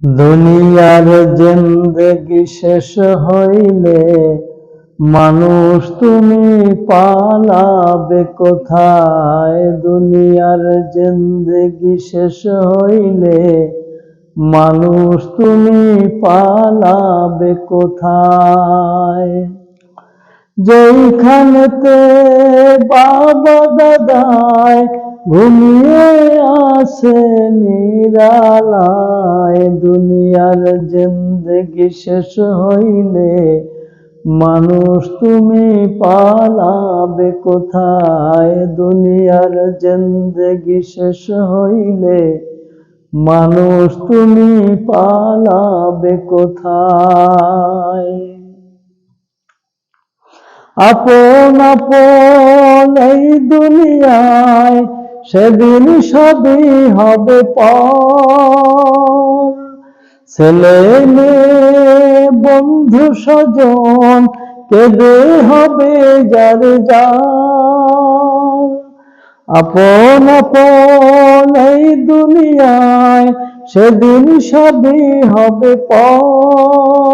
দুনিয়ার জিন্দেগি শেষ হইলে মানুষ তুমি পালাবে কোথায়? দুনিয়ার জিন্দেগি শেষ হইলে মানুষ তুমি পালাবে কোথায়? যেইখানেতে বাবা দাদায় ঘুমিয়ে আছে নিরালায়, দুনিয়ার জিন্দেগি শেষ হইলে মানুষ তুমি পালাবে কোথায়? দুনিয়ার জিন্দেগি শেষ হইলে মানুষ তুমি পালাবে কোথায়? আপন আপন এই দুনিয়ায় সেদিন সবই হবে পর, ছেলে মেয়ে বন্ধু স্বজন কেঁদে হবে যার যার। আপন আপন এই দুনিয়ায় সেদিন সবই হবে পর।